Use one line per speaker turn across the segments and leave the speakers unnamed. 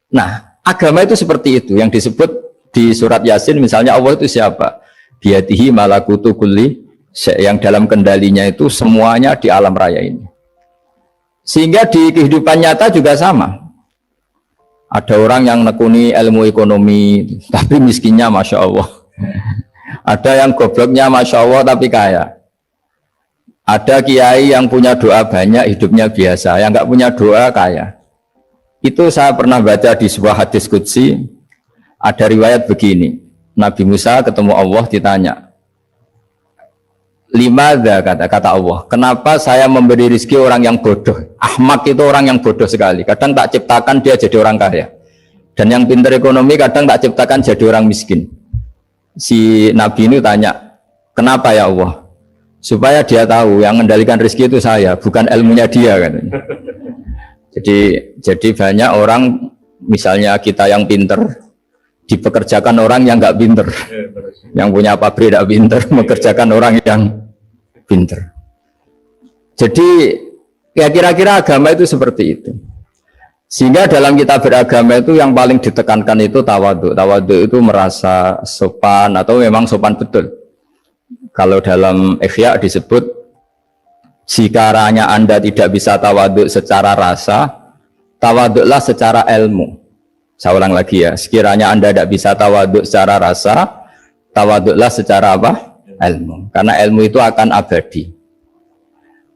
Nah, agama itu seperti itu yang disebut di surat Yasin misalnya Allah itu siapa? Biyadihi malakutu kulli, yang dalam kendalinya itu semuanya di alam raya ini. Sehingga di kehidupan nyata juga sama. Ada orang yang nekuni ilmu ekonomi tapi miskinnya Masya Allah. Ada yang gobloknya Masya Allah tapi kaya. Ada kiai yang punya doa banyak hidupnya biasa, yang nggak punya doa kaya. Itu saya pernah baca di sebuah hadis qudsi, ada riwayat begini, Nabi Musa ketemu Allah ditanya, limadza, kata Allah, kenapa saya memberi rezeki orang yang bodoh? Ahmak itu orang yang bodoh sekali, kadang tak ciptakan dia jadi orang kaya, dan yang pintar ekonomi kadang tak ciptakan jadi orang miskin. Si Nabi ini tanya, kenapa ya Allah? Supaya dia tahu yang mengendalikan rezeki itu saya, bukan ilmunya dia, katanya. Jadi banyak orang, misalnya kita yang pinter dipekerjakan orang yang nggak pinter, yang punya pabrik tidak pinter mengerjakan orang yang pinter. Jadi ya kira-kira agama itu seperti itu. Sehingga dalam kita beragama itu yang paling ditekankan itu tawadhu. Tawadhu itu merasa sopan atau memang sopan betul. Kalau dalam Ihya disebut, sekiranya Anda tidak bisa tawadhu secara rasa, tawadhulah secara ilmu. Saya ulang lagi ya, sekiranya Anda tidak bisa tawadhu secara rasa, tawadhulah secara apa? Ilmu. Karena ilmu itu akan abadi.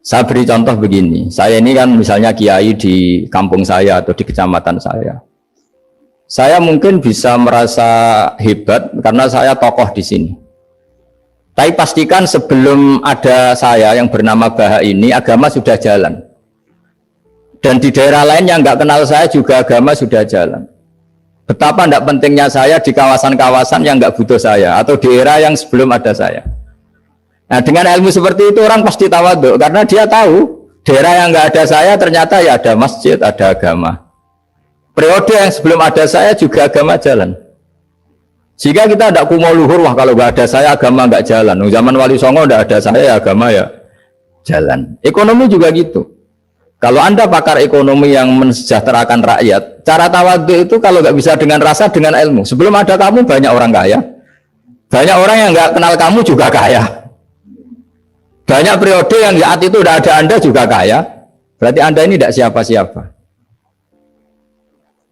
Saya beri contoh begini, saya ini kan misalnya kiai di kampung saya atau di kecamatan saya. Saya mungkin bisa merasa hebat karena saya tokoh di sini. Tapi pastikan sebelum ada saya yang bernama Baha ini, agama sudah jalan. Dan di daerah lain yang nggak kenal saya juga agama sudah jalan. Betapa tidak pentingnya saya di kawasan-kawasan yang nggak butuh saya, atau di era yang sebelum ada saya. Nah, dengan ilmu seperti itu orang pasti tawadhu, karena dia tahu daerah yang nggak ada saya ternyata ya ada masjid, ada agama. Periode yang sebelum ada saya juga agama jalan. Jika kita tidak kumo luhur, wah kalau nggak ada saya agama nggak jalan. Zaman Wali Songo tidak ada saya agama ya jalan. Ekonomi juga gitu. Kalau Anda pakar ekonomi yang mensejahterakan rakyat, cara tawadhu itu kalau nggak bisa dengan rasa, dengan ilmu. Sebelum ada kamu banyak orang kaya, banyak orang yang nggak kenal kamu juga kaya. Banyak periode yang saat itu udah ada Anda juga kaya. Berarti Anda ini tidak siapa-siapa.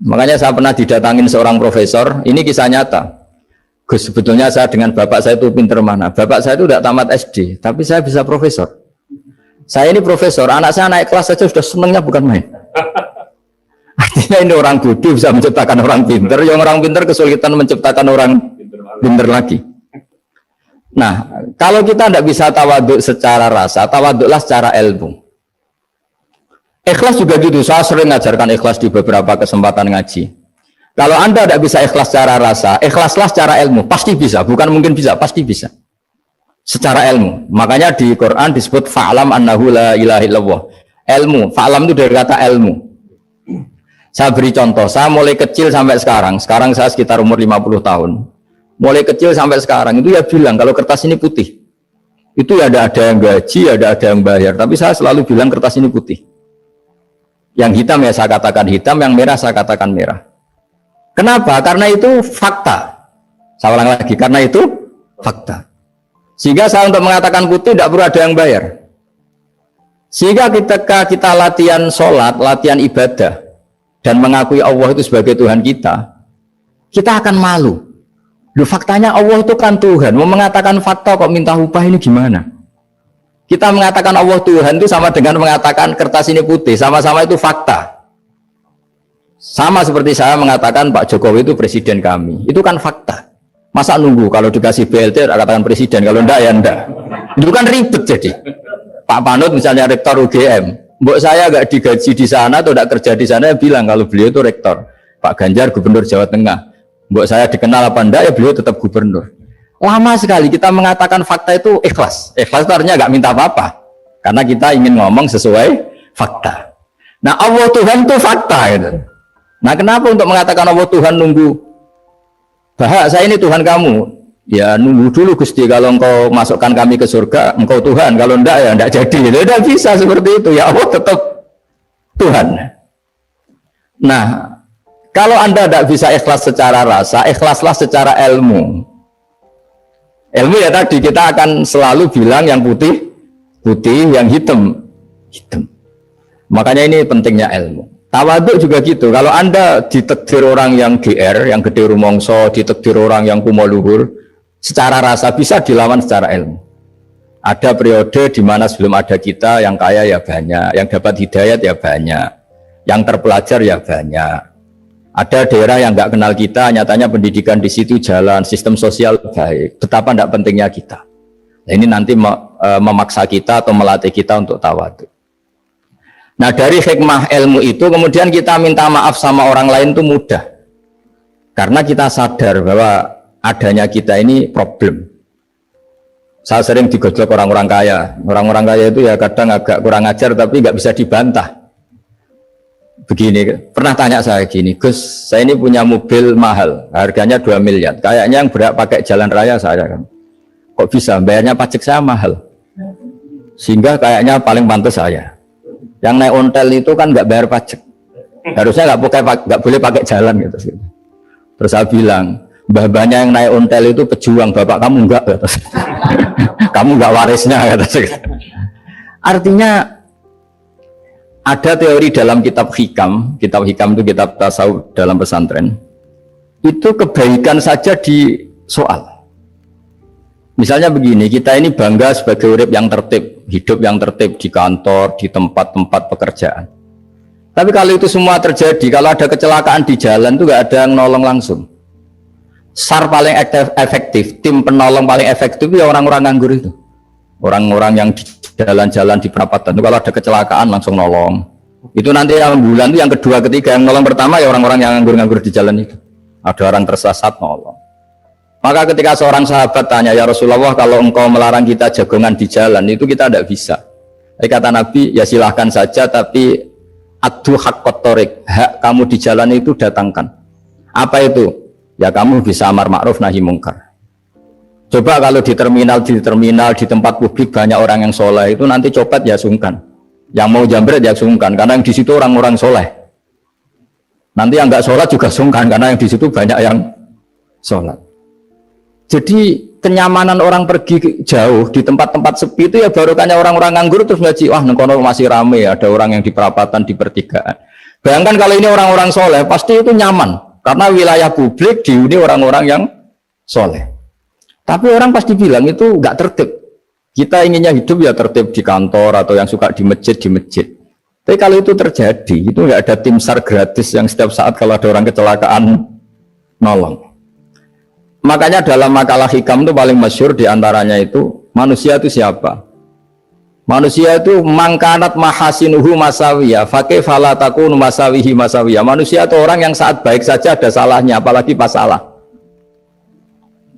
Makanya saya pernah didatangin seorang profesor. Ini kisah nyata. Gus, sebetulnya saya dengan bapak saya itu pinter mana? Bapak saya itu tidak tamat SD, tapi saya bisa profesor. Saya ini profesor, anak saya naik kelas saja sudah senangnya bukan main. Artinya ini orang bodoh bisa menciptakan orang pinter, yang orang pinter kesulitan menciptakan orang pinter lagi. Nah, kalau kita tidak bisa tawadhu secara rasa, tawadhulah secara ilmu. Ikhlas juga gitu, saya sering ngajarkan ikhlas di beberapa kesempatan ngaji. Kalau Anda tidak bisa ikhlas secara rasa, ikhlaslah secara ilmu. Pasti bisa, bukan mungkin bisa, pasti bisa. Secara ilmu. Makanya di Quran disebut fa'lam annahu la ilaha illallah. Ilmu, fa'lam itu dari kata ilmu. Saya beri contoh, saya mulai kecil sampai sekarang saya sekitar umur 50 tahun. Mulai kecil sampai sekarang, itu ya bilang, kalau kertas ini putih. Itu ya ada yang gaji, ada yang bayar. Tapi saya selalu bilang kertas ini putih. Yang hitam ya saya katakan hitam, yang merah saya katakan merah. Kenapa? Karena itu fakta. Saya ulang lagi, karena itu fakta. Sehingga saya untuk mengatakan putih tidak perlu ada yang bayar. Sehingga ketika kita latihan sholat, latihan ibadah, dan mengakui Allah itu sebagai Tuhan kita akan malu. Loh, faktanya Allah itu kan Tuhan. Mau mengatakan fakta kok minta upah, ini gimana? Kita mengatakan Allah Tuhan itu sama dengan mengatakan kertas ini putih. Sama-sama itu fakta. Sama seperti saya mengatakan Pak Jokowi itu presiden kami, itu kan fakta. Masa nunggu kalau dikasih BLT katakan presiden, kalau enggak ya enggak. Itu kan ribet jadi. Pak Panut misalnya rektor UGM, mbok saya enggak digaji di sana atau enggak kerja di sana, bilang kalau beliau itu rektor. Pak Ganjar gubernur Jawa Tengah, mbok saya dikenal apa enggak ya beliau tetap gubernur. Lama sekali kita mengatakan fakta itu ikhlas. Ikhlas itu artinya enggak minta apa-apa, karena kita ingin ngomong sesuai fakta. Nah Allah Tuhan itu fakta gitu. Nah kenapa untuk mengatakan Allah Tuhan nunggu Bahak, saya ini Tuhan kamu. Ya nunggu dulu Gusti, kalau engkau masukkan kami ke surga, engkau Tuhan. Kalau enggak ya enggak jadi. Tidak bisa seperti itu. Ya Allah tetap Tuhan. Nah, kalau Anda tidak bisa ikhlas secara rasa, ikhlaslah secara ilmu. Ilmu ya tadi kita akan selalu bilang yang putih, putih, yang hitam, hitam. Makanya ini pentingnya ilmu. Tawaduk juga gitu. Kalau Anda ditakdir orang yang GR, yang gede rumongso, ditakdir orang yang kumo luhur, secara rasa bisa dilawan secara ilmu. Ada periode di mana sebelum ada kita, yang kaya ya banyak, yang dapat hidayat ya banyak, yang terpelajar ya banyak. Ada daerah yang nggak kenal kita, nyatanya pendidikan di situ jalan, sistem sosial baik. Betapa tidak pentingnya kita. Nah, ini nanti memaksa kita atau melatih kita untuk tawaduk. Nah, dari hikmah ilmu itu kemudian kita minta maaf sama orang lain itu mudah. Karena kita sadar bahwa adanya kita ini problem. Saya sering digojlok orang-orang kaya. Orang-orang kaya itu ya kadang agak kurang ajar tapi nggak bisa dibantah. Begini, pernah tanya saya gini, Gus, saya ini punya mobil mahal, harganya 2 miliar. Kayaknya yang berhak pakai jalan raya saya kan. Kok bisa? Bayarnya pajak saya mahal. Sehingga kayaknya paling pantas saya. Yang naik ontel itu kan nggak bayar pajak, harusnya nggak boleh pakai jalan gitu. Terus saya bilang, mbah-mbahnya yang naik ontel itu pejuang, bapak kamu enggak, kamu nggak warisnya. Artinya ada teori dalam kitab hikam itu kitab tasawuf dalam pesantren, itu kebaikan saja di soal. Misalnya begini, kita ini bangga sebagai urip yang tertib, hidup yang tertib di kantor, di tempat-tempat pekerjaan. Tapi kalau itu semua terjadi, kalau ada kecelakaan di jalan itu nggak ada yang nolong langsung. SAR paling efektif, tim penolong paling efektif ya orang-orang nganggur itu. Orang-orang yang di jalan-jalan di perapatan itu kalau ada kecelakaan langsung nolong. Itu nanti ambulan itu yang kedua, ketiga, yang nolong pertama ya orang-orang yang nganggur-nganggur di jalan itu. Ada orang tersesat nolong. Maka ketika seorang sahabat tanya, ya Rasulullah, kalau engkau melarang kita jagongan di jalan, itu kita tidak bisa. Jadi kata Nabi, ya silahkan saja, tapi addu haqqat thoriq, hak kamu di jalan itu datangkan. Apa itu? Ya kamu bisa amar ma'ruf nahi mungkar. Coba kalau di terminal, di tempat publik banyak orang yang soleh, itu nanti copet ya sungkan. Yang mau jambret ya sungkan, karena yang di situ orang-orang soleh. Nanti yang nggak sholat juga sungkan, karena yang di situ banyak yang sholat. Jadi kenyamanan orang pergi jauh di tempat-tempat sepi itu ya barokahnya orang-orang nganggur terus ngaji, wah nengkono masih rame, ada orang yang di perapatan, di pertigaan. Bayangkan kalau ini orang-orang soleh, pasti itu nyaman karena wilayah publik dihuni orang-orang yang soleh. Tapi orang pasti bilang itu nggak tertib. Kita inginnya hidup ya tertib di kantor atau yang suka di masjid, di masjid. Tapi kalau itu terjadi, itu nggak ada tim SAR gratis yang setiap saat kalau ada orang kecelakaan nolong. Makanya dalam makalah hikam itu paling masyhur diantaranya itu, manusia itu siapa? Manusia itu mangkanat mahasinuhu masawiyah, fakih falatakun masawihi masawiyah. Manusia itu orang yang saat baik saja ada salahnya, apalagi pas salah.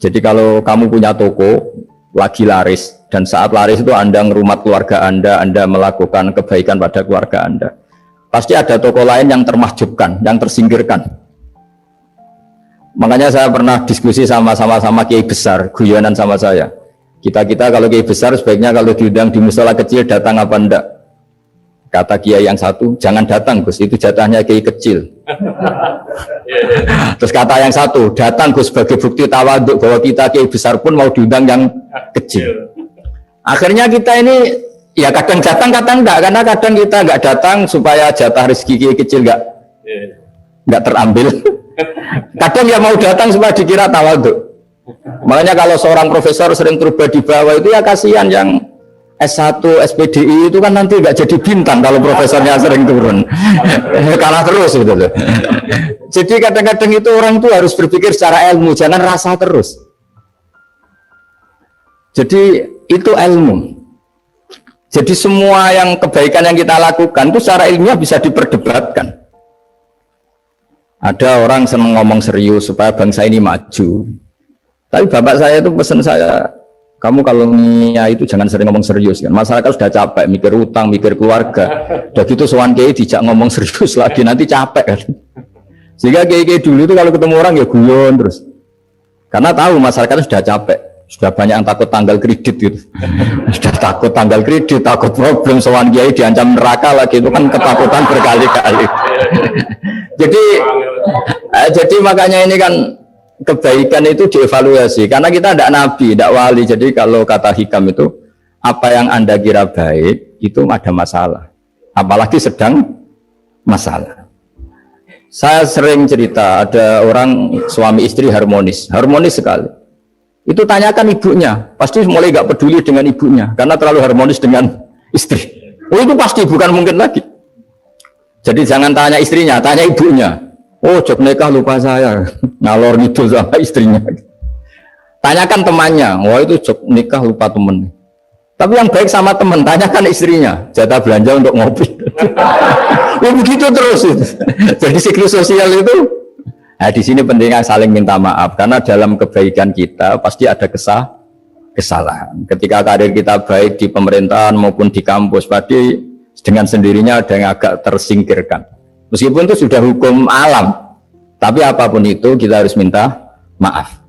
Jadi kalau kamu punya toko, lagi laris, dan saat laris itu Anda ngerumat keluarga Anda melakukan kebaikan pada keluarga Anda. Pasti ada toko lain yang termahjubkan, yang tersingkirkan. Makanya saya pernah diskusi sama kiai besar, guyonan sama saya. Kita kalau kiai besar sebaiknya kalau diundang di mushola kecil datang apa enggak? Kata kiai yang satu, jangan datang Gus, itu jatahnya kiai kecil. Terus kata yang satu, datang Gus sebagai bukti tawaduk bahwa kita kiai besar pun mau diundang yang kecil. Akhirnya kita ini ya kadang datang kadang enggak, karena kadang kita enggak datang supaya jatah rezeki kiai kecil enggak terambil. Kadang ya mau datang supaya dikira tawaduk. Makanya kalau seorang profesor sering terubah di bawah itu ya kasihan yang S1, SPDI itu kan nanti nggak jadi bintang kalau profesornya sering turun. Kalah terus gitu loh. Jadi kadang-kadang itu orang tuh harus berpikir secara ilmu, jangan rasa terus. Jadi itu ilmu. Jadi semua yang kebaikan yang kita lakukan itu secara ilmiah bisa diperdebatkan. Ada orang senang ngomong serius supaya bangsa ini maju. Tapi bapak saya itu pesan saya, kamu kalau niat itu jangan sering ngomong serius kan. Masyarakat sudah capek mikir utang, mikir keluarga. Udah gitu sowan kiai dijak ngomong serius lagi nanti capek kan. Sehingga kiai dulu itu kalau ketemu orang ya guyon terus. Karena tahu masyarakat sudah capek, sudah banyak yang takut tanggal kredit gitu. Sudah takut tanggal kredit, takut problem, soal kiai diancam neraka lagi, itu kan ketakutan berkali-kali. jadi makanya ini kan kebaikan itu dievaluasi, karena kita tidak nabi, tidak wali. Jadi kalau kata hikam itu, apa yang Anda kira baik itu ada masalah, apalagi sedang masalah. Saya sering cerita, ada orang suami istri harmonis sekali. Itu tanyakan ibunya, pasti mulai gak peduli dengan ibunya, karena terlalu harmonis dengan istri. Oh itu pasti bukan mungkin lagi. Jadi jangan tanya istrinya, tanya ibunya. Oh jok nikah lupa saya, ngalor ngidul sama istrinya. Tanyakan temannya, wah itu jok nikah lupa temen. Tapi yang baik sama teman, tanyakan istrinya, jatah belanja untuk ngopi. Ya begitu terus. Jadi siklus sosial itu, nah di sini pentingnya saling minta maaf, karena dalam kebaikan kita pasti ada kesalahan. Ketika karir kita baik di pemerintahan maupun di kampus, pasti dengan sendirinya ada yang agak tersingkirkan. Meskipun itu sudah hukum alam, tapi apapun itu kita harus minta maaf.